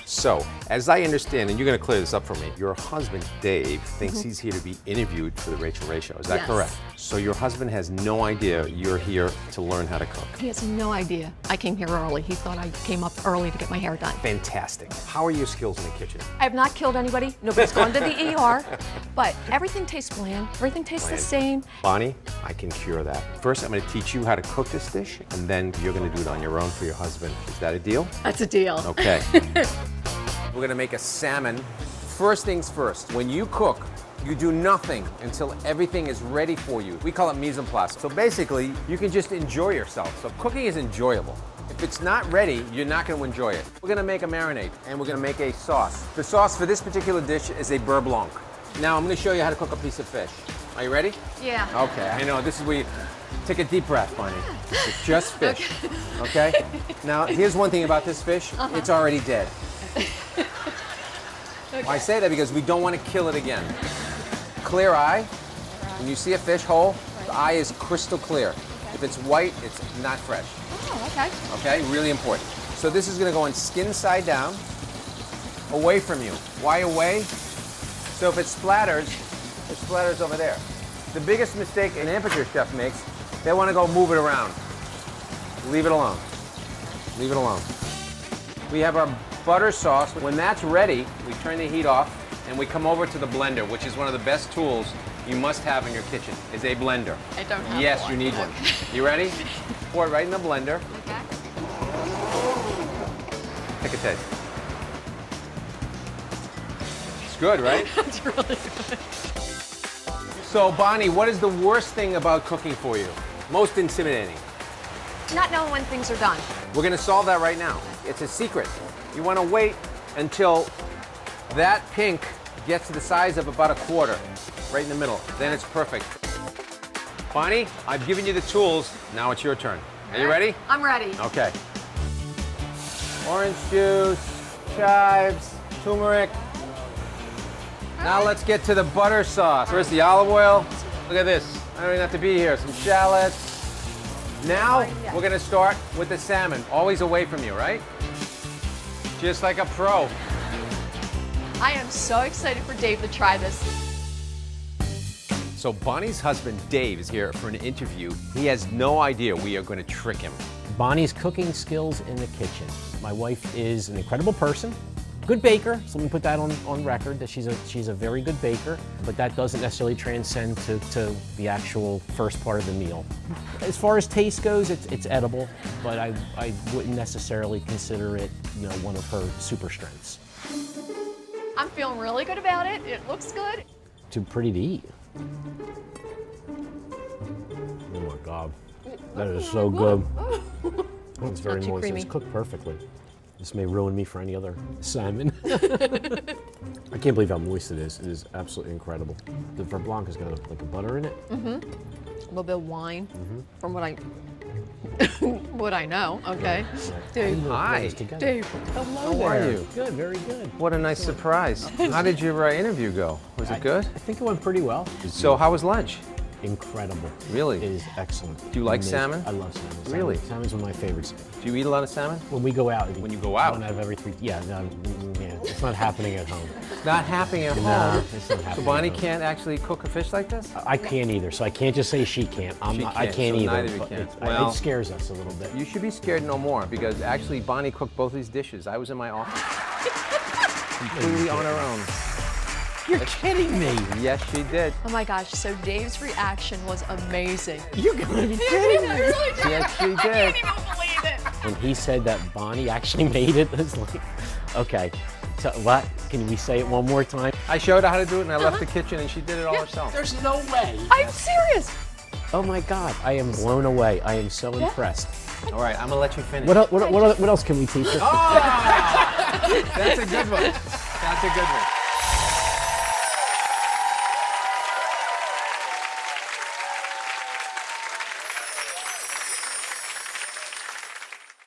So, as I understand, and you're going to clear this up for me, your husband, Dave, thinks he's here to be interviewed for the Rachael Ray Show. Is that correct? So your husband has no idea you're here to learn how to cook? He has no idea. I came here early. He thought I came up early to get my hair done. Fantastic. How are your skills in the kitchen? I have not killed anybody. Nobody's gone to the ER. But everything tastes bland. Everything tastes the same. Bonnie, I can cure that. First, I'm going to teach you how to cook this dish, and then you're going to do it on your own for your husband. Is that a deal? That's a deal. Okay. We're going to make a salmon. First things first, when you cook, you do nothing until everything is ready for you. We call it mise en place. So basically, you can just enjoy yourself. So cooking is enjoyable. If it's not ready, you're not going to enjoy it. We're going to make a marinade, and we're going to make a sauce. The sauce for this particular dish is a beurre blanc. Now I'm going to show you how to cook a piece of fish. Are you ready? Yeah. Okay, I know, this is where you take a deep breath, Bonnie. It's just fish, okay? Now, here's one thing about this fish. It's already dead. I say that because we don't want to kill it again. Clear eye. When you see a fish whole, the eye is crystal clear. If it's white, it's not fresh. Oh, okay. Okay, really important. So this is going to go on skin side down, away from you. Why away? So if it splatters over there. The biggest mistake an amateur chef makes, they want to go move it around. Leave it alone. Leave it alone. We have our butter sauce. When that's ready, we turn the heat off and we come over to the blender, which is one of the best tools you must have in your kitchen, is a blender. I don't have Yes, one. you need one. You ready? Pour it right in the blender. Okay. Take a taste. It's good, right? That's really good. So, Bonnie, what is the worst thing about cooking for you? Most intimidating? Not knowing when things are done. We're gonna solve that right now. It's a secret. You wanna wait until that pink gets to the size of about a quarter, right in the middle. Then it's perfect. Bonnie, I've given you the tools. Now it's your turn. Are you ready? I'm ready. Okay. Orange juice, chives, turmeric. Now let's get to the butter sauce. First the olive oil. Look at this. I don't even have to be here. Some shallots. Now we're gonna start with the salmon. Always away from you, right? Just like a pro. I am so excited for Dave to try this. So Bonnie's husband, Dave, is here for an interview. He has no idea we are going to trick him. Bonnie's cooking skills in the kitchen. My wife is an incredible person, good baker, so let me put that on record, that she's a very good baker, but that doesn't necessarily transcend to the actual first part of the meal. As far as taste goes, it's edible, but I wouldn't necessarily consider it, one of her super strengths. I'm feeling really good about it. It looks good. Too pretty to eat. Oh my God, that is so good. Oh, it's very moist. creamy. It's cooked perfectly. This may ruin me for any other salmon. I can't believe how moist it is. It is absolutely incredible. The beurre blanc has got like a butter in it. Mm-hmm. A little bit of wine, from what I what I know. Okay. Dave. Hi. Dave. Hello How are there. you? Good, very good. What a nice surprise. How did your interview go? Was it good? I think it went pretty well. So how was lunch? Incredible. Really? It is excellent. Do you like Amazing. salmon? I love salmon. Really? Salmon's one of my favorites. Do you eat a lot of salmon? When we go out. When you go out? One out of every three. Yeah, no, yeah. It's not happening at home. It's not happening at No, home. it's not happening. So Bonnie at home. can't actually cook a fish like this? I can't either, so I can't just say she can't. She I can't, can't so either. neither of you but can. it Well- scares us a little bit. You should be scared no more because actually Bonnie cooked both these dishes. I was in my office. Completely on her own. You're kidding me. Yes, she did. Oh my gosh, so Dave's reaction was amazing. You're gonna be kidding me. Yes, she I did. can't even believe it. When he said that Bonnie actually made it, it's like, okay. So what? Can we say it one more time? I showed her how to do it and I left the kitchen and she did it all herself. There's no way. I'm serious. Oh my God, I am blown away. I am so impressed. All right, I'm gonna let you finish. What else can we teach her? Oh! That's a good one. That's a good one.